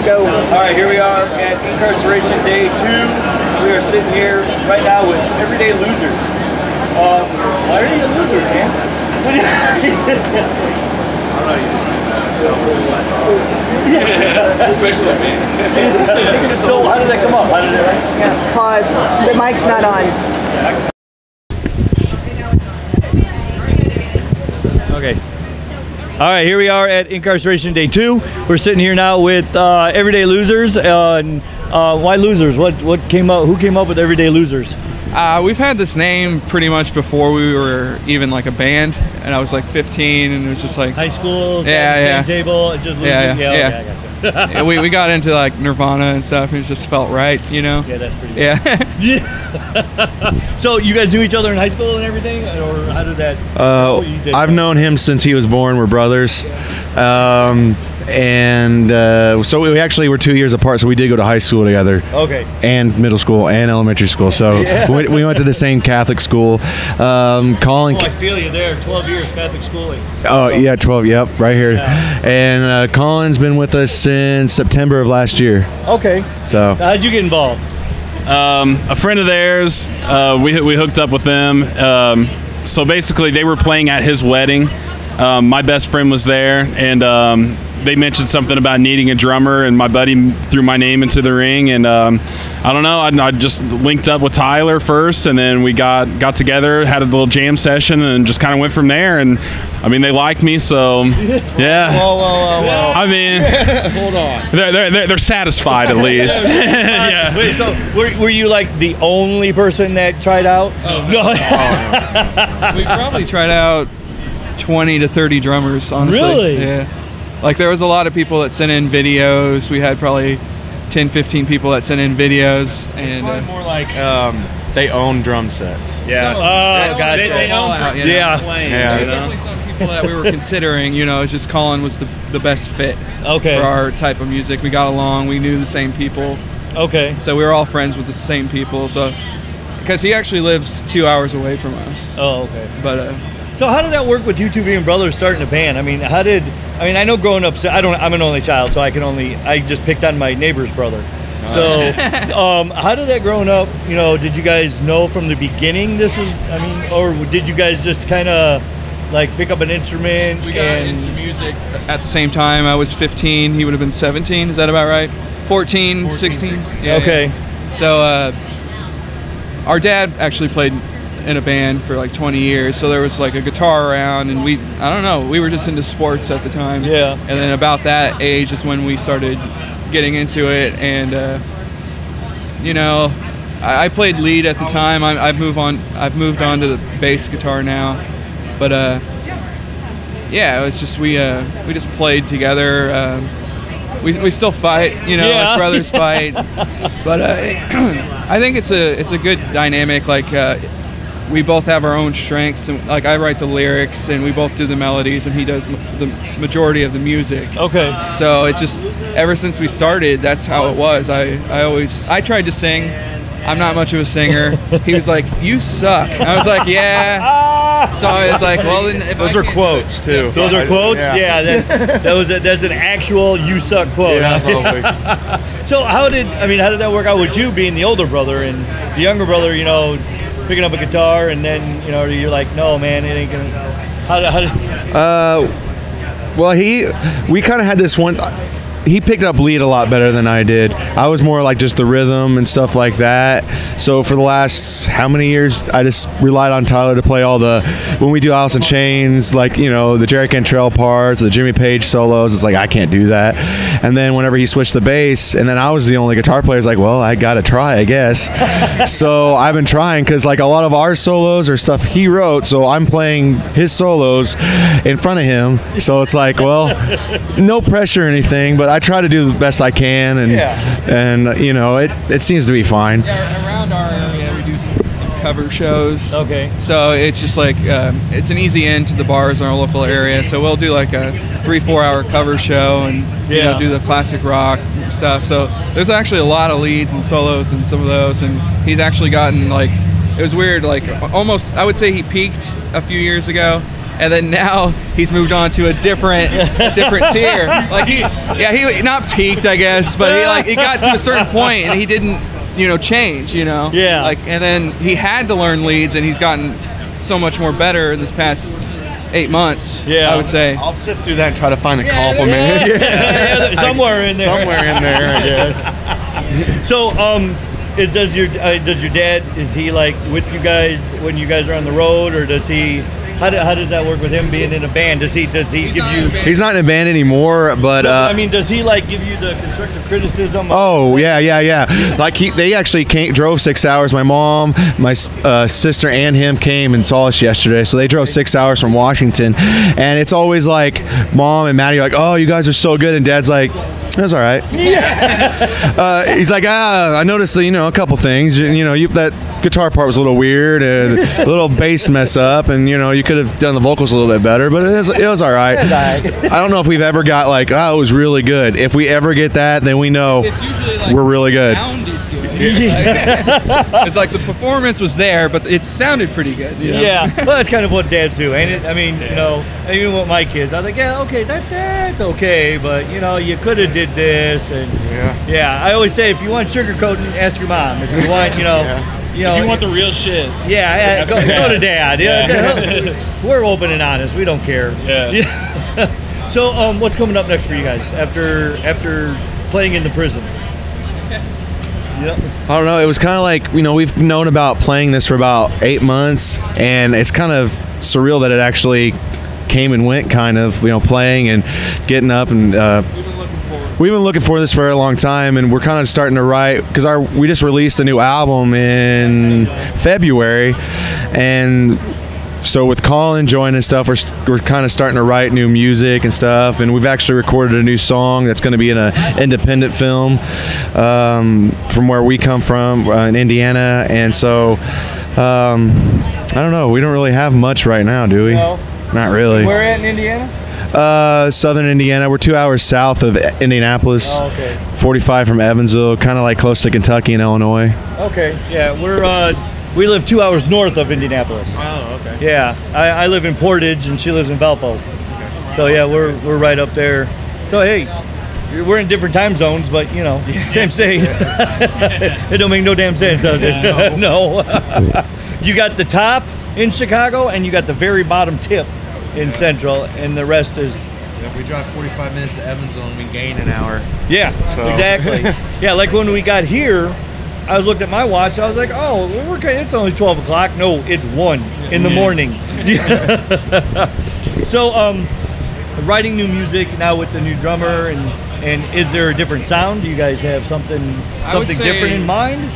Go. All right, here we are at Incarceration Day 2. We are sitting here right now with Everyday Losers. Why are you a loser, man? I don't know, you just especially me. So how did that come up? How did it? Yeah, pause. The mic's not on. Okay. All right, here we are at Incarceration Day 2. We're sitting here now with Everyday Losers. Why losers? What came up? Who came up with Everyday Losers? We've had this name pretty much before we were even like a band, and I was like 15, and it was just like High school, yeah. same table, it just Yeah. I got you. Yeah, we got into like Nirvana and stuff, and it just felt right, you know. Yeah, that's pretty good. Yeah. So you guys knew each other in high school and everything, or how did that? I've known him since he was born. We're brothers, so we actually were 2 years apart. So we did go to high school together. Okay. And middle school and elementary school. So we went to the same Catholic school. Colin. Oh, I feel you there. 12 years Catholic schooling. Oh yeah, 12. Yep, right here. Yeah. And Colin's been with us since September of last year. Okay. So how'd you get involved? A friend of theirs, we hooked up with them. So basically, they were playing at his wedding. My best friend was there, and they mentioned something about needing a drummer, and my buddy threw my name into the ring. And I don't know, I just linked up with Tyler first, and then we got together, had a little jam session, and just kind of went from there. And I mean, they like me, so yeah. Whoa. I mean, Hold on. They're satisfied at least. Yeah. Wait, so were you like the only person that tried out? Oh, no. We probably tried out 20 to 30 drummers, honestly. Really? Yeah. Like there was a lot of people that sent in videos. We had probably 10, 15 people that sent in videos. It's probably more like they own drum sets. Yeah. Gotcha. They own Yeah. Yeah. There's definitely some people that we were considering, you know, it's just Colin was the best fit Okay. for our type of music. We got along, we knew the same people. Okay. So we were all friends with the same people. So, because he actually lives 2 hours away from us. Oh, okay. But So how did that work with you two being brothers starting a band? I mean, I know growing up, I'm an only child, so I just picked on my neighbor's brother. So, how did that growing up, you know, did you guys know from the beginning or did you guys just kind of like pick up an instrument? we got into music at the same time. I was 15, he would have been 17, is that about right? 14 16? Yeah, okay. Yeah. So, our dad actually played in a band for like 20 years, so there was like a guitar around, and I don't know, we were just into sports at the time. Yeah. And then about that age is when we started getting into it, and you know, I played lead at the time. I've moved on to the bass guitar now, but yeah, it was just we just played together. We still fight, you know, like brothers fight, but I think it's a good dynamic. Like we both have our own strengths, and like I write the lyrics, and we both do the melodies, and he does the majority of the music. Okay. So it's just ever since we started, that's how it was. I tried to sing. I'm not much of a singer. He was like, "You suck." I was like, "Yeah." So I was like, "Well, then." Those are quotes too. Those are quotes? Yeah, that's an actual "you suck" quote. Yeah, So how did that work out with you being the older brother and the younger brother, you know, picking up a guitar, and then, you know, you're like, "No, man, it ain't gonna." Well, we kind of had this one. He picked up lead a lot better than I did. I was more like just the rhythm and stuff like that. So for the last how many years, I just relied on Tyler to play all when we do Alice in Chains, like, you know, the Jerry Cantrell parts, the Jimmy Page solos. It's like, I can't do that. And then whenever he switched the bass, and then I was the only guitar player, it's like, well, I got to try, I guess. So I've been trying, because like a lot of our solos are stuff he wrote, so I'm playing his solos in front of him. So it's like, well, no pressure or anything, but I try to do the best I can, and you know, it seems to be fine. Yeah, around our area we do some cover shows. Okay. So it's just like it's an easy in to the bars in our local area. So we'll do like a 3-4 hour cover show, and you know, do the classic rock stuff. So there's actually a lot of leads and solos in some of those, and he's actually gotten like, it was weird, like almost, I would say he peaked a few years ago, and then now he's moved on to a different tier. Like he not peaked, I guess, but he got to a certain point and he didn't, change, Yeah. Like, and then he had to learn leads, and he's gotten so much more better in this past 8 months. Yeah, I would say. I'll sift through that and try to find a compliment. Yeah. Somewhere in there. Somewhere in there, I guess. So, does your dad, is he like with you guys when you guys are on the road, or does he? How does that work with him being in a band? Does he give you? He's not in a band anymore, but I mean, does he like give you the constructive criticism? Oh yeah. Like they actually drove 6 hours. My mom, my sister, and him came and saw us yesterday. So they drove 6 hours from Washington, and it's always like Mom and Maddie are like, "Oh, you guys are so good," and Dad's like, "That's all right." Yeah. He's like, I noticed a couple things. That guitar part was a little weird, and a little bass mess up, and you could have done the vocals a little bit better, but it was all right. I don't know if we've ever got like, it was really good. If we ever get that, then we know it's usually like we're really good. Sounded good. It's like the performance was there, but it sounded pretty good. Yeah, well, that's kind of what dads do, ain't it? I mean, even with my kids, I was like, yeah, okay, that's okay, but you could have did this, and yeah. I always say, if you want sugarcoating, ask your mom. If you want, if you want the real shit, go to Dad. Yeah. We're open and honest. We don't care. Yeah. So, what's coming up next for you guys after playing in the prison? Yep. I don't know. It was kind of like, we've known about playing this for about 8 months, and it's kind of surreal that it actually came and went, kind of, playing and getting up, and we've been looking for this for a long time, and we're kind of starting to write, because we just released a new album in February, and so with Colin joining and stuff, we're kind of starting to write new music and stuff, and we've actually recorded a new song that's going to be in an independent film from where we come from in Indiana, and so I don't know. We don't really have much right now, do we? No. Not really. Where at in Indiana? Southern Indiana. We're 2 hours south of Indianapolis. Oh, okay. 45 from Evansville, kind of like close to Kentucky and Illinois. Okay. Yeah, we live 2 hours north of Indianapolis. Oh, okay. Yeah, I live in Portage, and she lives in Valpo. Okay. So yeah, we're right up there. So hey, we're in different time zones, but same state. It don't make no damn sense, does it? No. You got the top in Chicago, and you got the very bottom tip in Central, and the rest is. We drive 45 minutes to Evansville, and we gain an hour. Yeah, so. Exactly. Yeah, like when we got here, I looked at my watch. I was like, "Oh, it's only 12 o'clock." No, it's 1 in the morning. So, writing new music now with the new drummer, and is there a different sound? Do you guys have something different in mind?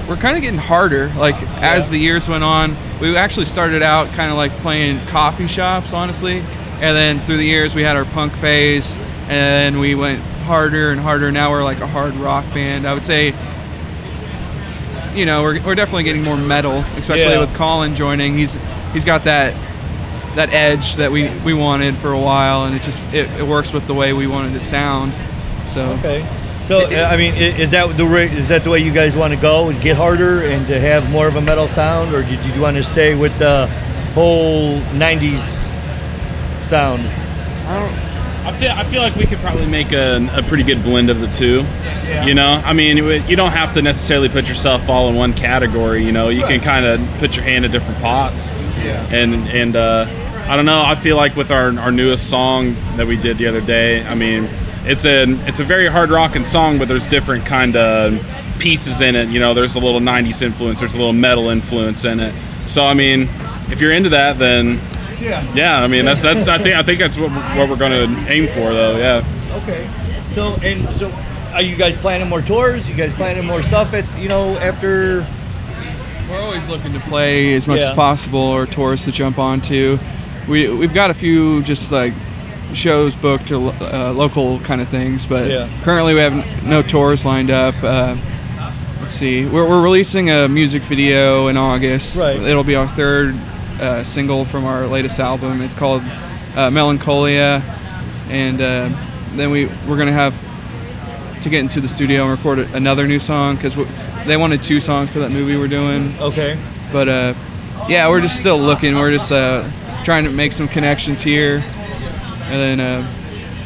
We're kind of getting harder. Like as the years went on, we actually started out kind of like playing coffee shops, honestly, and then through the years we had our punk phase, and we went harder and harder. Now we're like a hard rock band. I would say. We're definitely getting more metal, especially with Colin joining. He's got that edge that we wanted for a while, and it works with the way we wanted to sound. So okay. So I mean, is that the way you guys want to go and get harder and to have more of a metal sound, or did you want to stay with the whole '90s sound? I feel like we could probably make a pretty good blend of the two. Yeah. I mean, you don't have to necessarily put yourself all in one category. You can kind of put your hand in different pots. Yeah. And I don't know. I feel like with our newest song that we did the other day, I mean, it's a very hard rocking song, but there's different kind of pieces in it. There's a little '90s influence, there's a little metal influence in it. So I mean, if you're into that, then. Yeah, I mean that's I think that's what we're going to aim for, though. Yeah. Okay. So are you guys planning more tours? You guys planning more stuff after? We're always looking to play as much as possible, or tours to jump onto. We've got a few just like shows booked or local kind of things, but currently we have no tours lined up. Let's see. We're releasing a music video in August. Right. It'll be our third. Single from our latest album. It's called Melancholia, and then we're gonna have to get into the studio and record another new song, because they wanted 2 songs for that movie we're doing. Okay. But we're just still looking. We're just trying to make some connections here, and then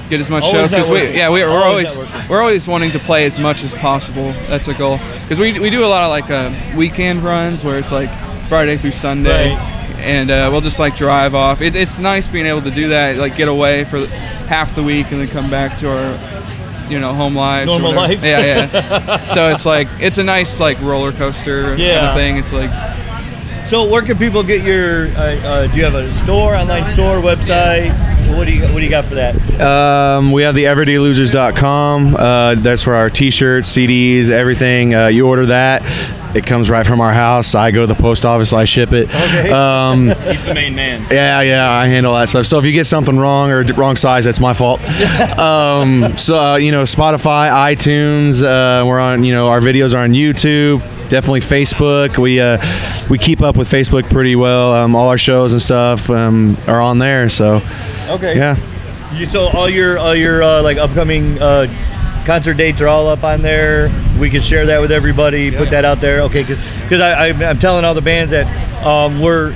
get as much Always shows. Because networking. we're always wanting to play as much as possible. That's a goal. Because we do a lot of like weekend runs where it's like Friday through Sunday. Right. And we'll just like drive off. It's nice being able to do that, like get away for half the week and then come back to our, home lives. Normal life. Yeah. So it's like it's a nice like roller coaster kind of thing. It's like. So where can people get your? Do you have a store, online store, website? What do you got for that? We have the everydaylosers.com. That's for our T-shirts, CDs, everything. You order that. It comes right from our house. I go to the post office. I ship it. Okay. He's the main man. Yeah, I handle that stuff. So if you get something wrong or wrong size, that's my fault. Spotify, iTunes. We're on. Our videos are on YouTube. Definitely Facebook. We keep up with Facebook pretty well. All our shows and stuff are on there. So. Okay. Yeah. So all your like upcoming concert dates are all up on there. We can share that with everybody. Put that out there. Okay. Because I'm telling all the bands that we're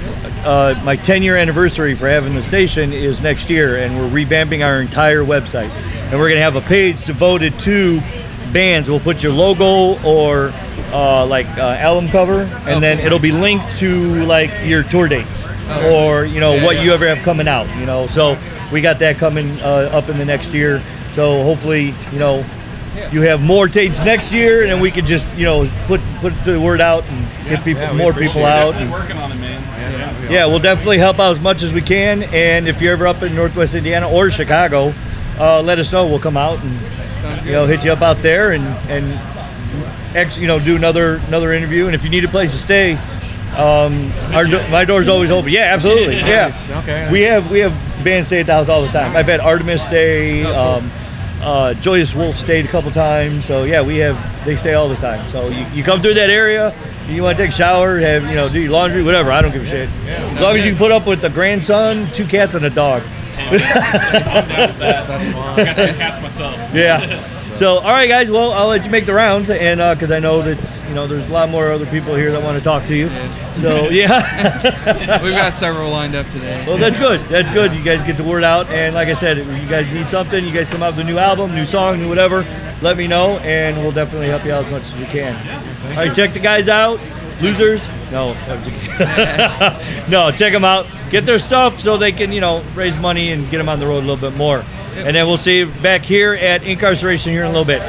my 10-year anniversary for having the station is next year, and we're revamping our entire website, and we're gonna have a page devoted to bands. We'll put your logo or album cover, and then it'll be linked to like your tour dates or what you ever have coming out. So we got that coming up in the next year. So hopefully you have more dates next year, and then we could just put the word out and get more people out. We're working on it, man. Yeah, we'll definitely help out as much as we can. And if you're ever up in Northwest Indiana or Chicago, let us know. We'll come out and hit you up out there and do another interview. And if you need a place to stay, my door's always open. Yeah, absolutely. Yeah. Nice. Okay. We have bands stay at the house all the time. I've had Artemis stay. Joyous Wolf stayed a couple times. So yeah, they stay all the time. So you come through that area, you want to take a shower, do your laundry, whatever. I don't give a shit. As long as you can put up with a grandson, 2 cats and a dog. I'm down with that. I got 2 cats myself. Yeah. So, all right, guys. Well, I'll let you make the rounds, and because I know that there's a lot more other people here that want to talk to you. So, yeah. We've got several lined up today. Well, that's good. That's good. You guys get the word out, and like I said, if you guys need something, you guys come out with a new album, new song, new whatever, let me know, and we'll definitely help you out as much as we can. All right, check the guys out. Losers? No. No, check them out. Get their stuff so they can, raise money and get them on the road a little bit more. And then we'll see you back here at Incarceration here in a little bit.